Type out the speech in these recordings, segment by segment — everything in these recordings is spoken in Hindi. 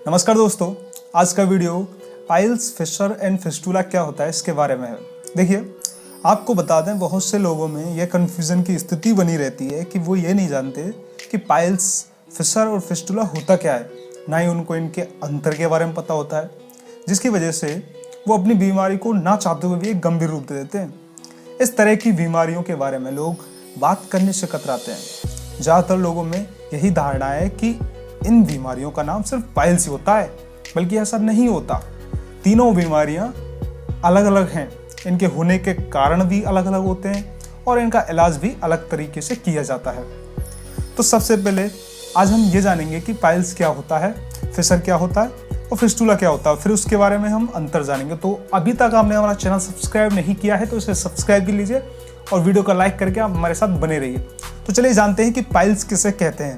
नमस्कार दोस्तों, आज का video piles, fissure and fistula क्या होता है इसके बारे में है। देखिए, आपको बता दें, बहुत से लोगों में यह कन्फ्यूज़न की स्थिति बनी रहती है कि वो ये नहीं जानते कि पाइल्स, फिशर और फिस्टुला होता क्या है। ना ही उनको इनके अंतर के बारे में पता होता है, जिसकी वजह से वो अपनी बीमारी को ना चाहते हुए भी एक गंभीर रूप दे देते हैं। इस तरह की बीमारियों के बारे में लोग बात करने से कतराते हैं। ज़्यादातर लोगों में यही धारणा है कि इन बीमारियों का नाम सिर्फ पाइल्स ही होता है, बल्कि ऐसा नहीं होता। तीनों बीमारियां अलग अलग हैं, इनके होने के कारण भी अलग अलग होते हैं और इनका इलाज भी अलग तरीके से किया जाता है। तो सबसे पहले आज हम ये जानेंगे कि पाइल्स क्या होता है, फिशर क्या होता है और फिस्टुला क्या होता है। फिर उसके बारे में हम अंतर जानेंगे। तो अभी तक आपने हमारा चैनल सब्सक्राइब नहीं किया है तो इसे सब्सक्राइब कर लीजिए और वीडियो को लाइक करके आप हमारे साथ बने रहिए। तो चलिए जानते हैं कि पाइल्स किसे कहते हैं।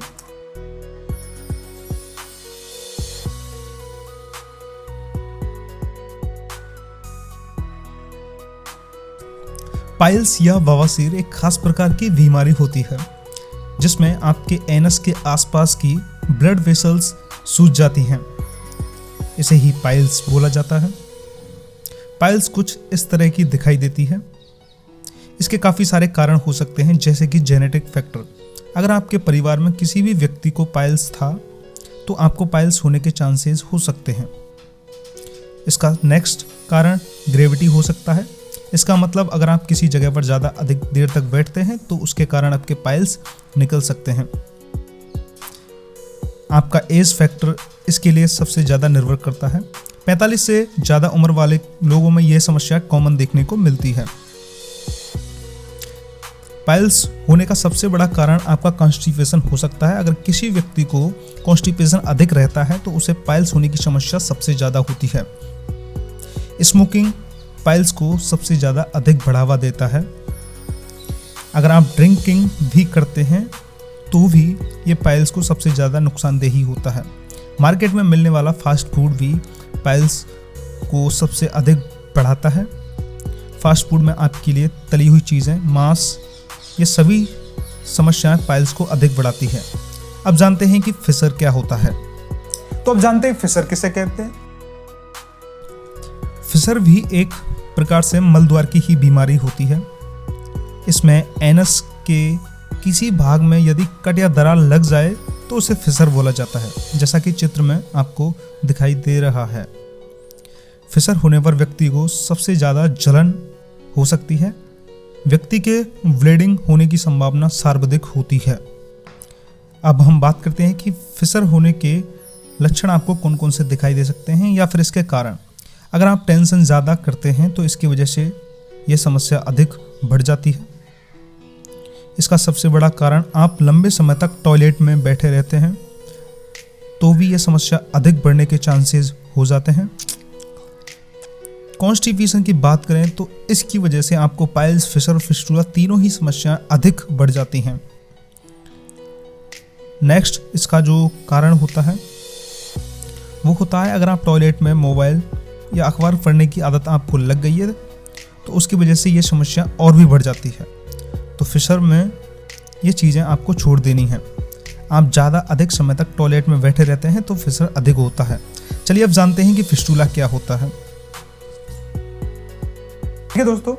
पाइल्स या बवासीर एक खास प्रकार की बीमारी होती है जिसमें आपके एनस के आसपास की ब्लड वेसल्स सूज जाती हैं। इसे ही पाइल्स बोला जाता है। पाइल्स कुछ इस तरह की दिखाई देती है। इसके काफ़ी सारे कारण हो सकते हैं, जैसे कि जेनेटिक फैक्टर। अगर आपके परिवार में किसी भी व्यक्ति को पाइल्स था तो आपको पाइल्स होने के चांसेस हो सकते हैं। इसका नेक्स्ट कारण ग्रेविटी हो सकता है। इसका मतलब अगर आप किसी जगह पर ज़्यादा अधिक देर तक बैठते हैं तो उसके कारण आपके पाइल्स निकल सकते हैं। आपका एज फैक्टर इसके लिए सबसे ज़्यादा निर्भर करता है। 45 से ज़्यादा उम्र वाले लोगों में यह समस्या कॉमन देखने को मिलती है। पाइल्स होने का सबसे बड़ा कारण आपका कॉन्स्टिपेशन हो सकता है। अगर किसी व्यक्ति को कॉन्स्टिपेशन अधिक रहता है तो उसे पाइल्स होने की समस्या सबसे ज़्यादा होती है। स्मोकिंग पाइल्स को सबसे ज़्यादा अधिक बढ़ावा देता है। अगर आप ड्रिंकिंग भी करते हैं तो भी ये पाइल्स को सबसे ज़्यादा नुकसानदेही होता है। मार्केट में मिलने वाला फास्ट फूड भी पाइल्स को सबसे अधिक बढ़ाता है। फास्ट फूड में आपके लिए तली हुई चीज़ें, मांस, ये सभी समस्याएं पाइल्स को अधिक बढ़ाती है। अब जानते हैं कि फिशर क्या होता है। तो अब जानते हैं फिशर किसे कहते हैं। फिशर भी एक प्रकार से मलद्वार की ही बीमारी होती है। इसमें एनस के किसी भाग में यदि कट या दरार लग जाए तो उसे फिशर बोला जाता है, जैसा कि चित्र में आपको दिखाई दे रहा है। फिशर होने पर व्यक्ति को सबसे ज़्यादा जलन हो सकती है। व्यक्ति के ब्लीडिंग होने की संभावना सर्वाधिक होती है। अब हम बात करते हैं कि फिशर होने के लक्षण आपको कौन कौन से दिखाई दे सकते हैं या फिर इसके कारण। अगर आप टेंशन ज़्यादा करते हैं तो इसकी वजह से यह समस्या अधिक बढ़ जाती है। इसका सबसे बड़ा कारण आप लंबे समय तक टॉयलेट में बैठे रहते हैं तो भी यह समस्या अधिक बढ़ने के चांसेस हो जाते हैं। कॉन्स्टिपेशन की बात करें तो इसकी वजह से आपको पाइल्स, फिशर और फिस्टुला तीनों ही समस्याएं अधिक बढ़ जाती हैं। नेक्स्ट इसका जो कारण होता है वो होता है, अगर आप टॉयलेट में मोबाइल या अखबार पढ़ने की आदत आपको लग गई है तो उसकी वजह से ये समस्या और भी बढ़ जाती है। तो फिशर में ये चीज़ें आपको छोड़ देनी है। आप ज़्यादा अधिक समय तक टॉयलेट में बैठे रहते हैं तो फिशर अधिक होता है। चलिए अब जानते हैं कि फिस्टुला क्या होता है। देखिए दोस्तों,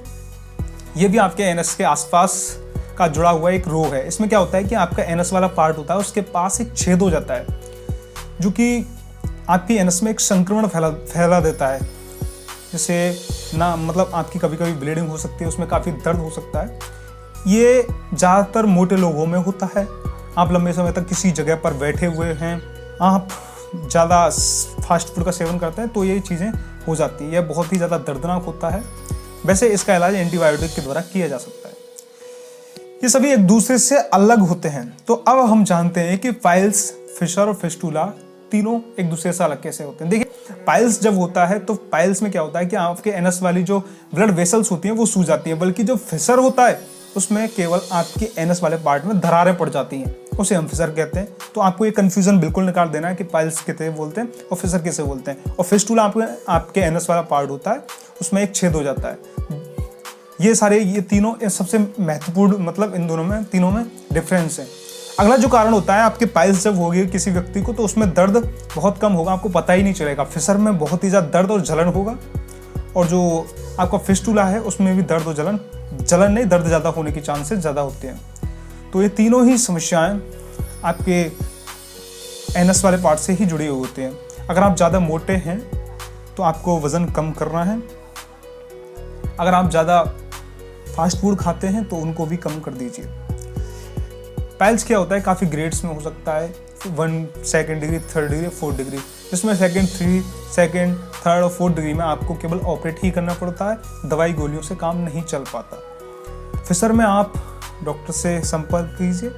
ये भी आपके एनस के आसपास का जुड़ा हुआ एक रोग है। इसमें क्या होता है कि आपका एनस वाला पार्ट होता है, उसके पास एक छेद हो जाता है जो कि आपकी एनस में एक संक्रमण फैला देता है, जिससे ना मतलब आपकी कभी कभी ब्लीडिंग हो सकती है, उसमें काफ़ी दर्द हो सकता है। ये ज़्यादातर मोटे लोगों में होता है। आप लंबे समय तक किसी जगह पर बैठे हुए हैं, आप ज़्यादा फास्ट फूड का सेवन करते हैं तो ये चीज़ें हो जाती है। यह बहुत ही ज़्यादा दर्दनाक होता है। वैसे इसका इलाज एंटीबायोटिक के द्वारा किया जा सकता है। ये सभी एक दूसरे से अलग होते हैं। तो अब हम जानते हैं कि पाइल्स, फिशर और फिस्टुला तीनों एक दूसरे से अलग कैसे होते हैं। देखिए, पाइल्स जब होता है तो पाइल्स में क्या होता है कि आपके एनस वाली जो ब्लड वेसल्स होती हैं वो सूज जाती है, बल्कि जो फिशर होता है उसमें केवल आपके एनस वाले पार्ट में दरारें पड़ जाती हैं, उसे हम फिशर कहते हैं। तो आपको ये कंफ्यूजन बिल्कुल निकाल देना है कि पाइल्स किसे बोलते हैं और फिशर किसे बोलते हैं। और फिस्टुला आपके एनस वाला पार्ट होता है, उसमें एक छेद हो जाता है। ये तीनों सबसे महत्वपूर्ण, मतलब इन दोनों में, तीनों में डिफरेंस है। अगला जो कारण होता है, आपके पाइल्स जब होगी किसी व्यक्ति को तो उसमें दर्द बहुत कम होगा, आपको पता ही नहीं चलेगा। फिशर में बहुत ही ज़्यादा दर्द और जलन होगा, और जो आपका फिस्टुला है उसमें भी दर्द और जलन नहीं, दर्द ज़्यादा होने की चांसेस ज़्यादा होते हैं। तो ये तीनों ही समस्याएं आपके एनस वाले पार्ट से ही जुड़ी हुई होती हैं। अगर आप ज़्यादा मोटे हैं तो आपको वज़न कम करना है। अगर आप ज़्यादा फास्ट फूड खाते हैं तो उनको भी कम कर दीजिए। पाइल्स क्या होता है, काफ़ी ग्रेड्स में हो सकता है, 1 second degree, 3rd degree, 4th degree, जिसमें 2nd, 3rd, 3rd और 4th डिग्री में आपको केवल ऑपरेट ही करना पड़ता है, दवाई गोलियों से काम नहीं चल पाता। फिशर में आप डॉक्टर से संपर्क कीजिए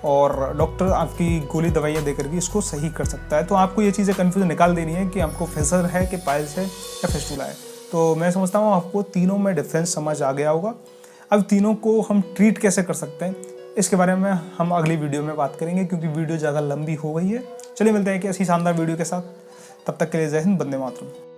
और डॉक्टर आपकी गोली दवाइयाँ देकर के इसको सही कर सकता है। तो आपको ये चीज़ें कन्फ्यूजन निकाल देनी है कि आपको फिशर है कि पाइल्स है या फिस्टुला है। तो मैं समझता हूँ आपको तीनों में डिफरेंस समझ आ गया होगा। अब तीनों को हम ट्रीट कैसे कर सकते हैं इसके बारे में हम अगली वीडियो में बात करेंगे, क्योंकि वीडियो ज़्यादा लंबी हो गई है। चलिए मिलते हैं कि ऐसी शानदार वीडियो के साथ, तब तक के लिए जय हिंद, वंदे मातरम।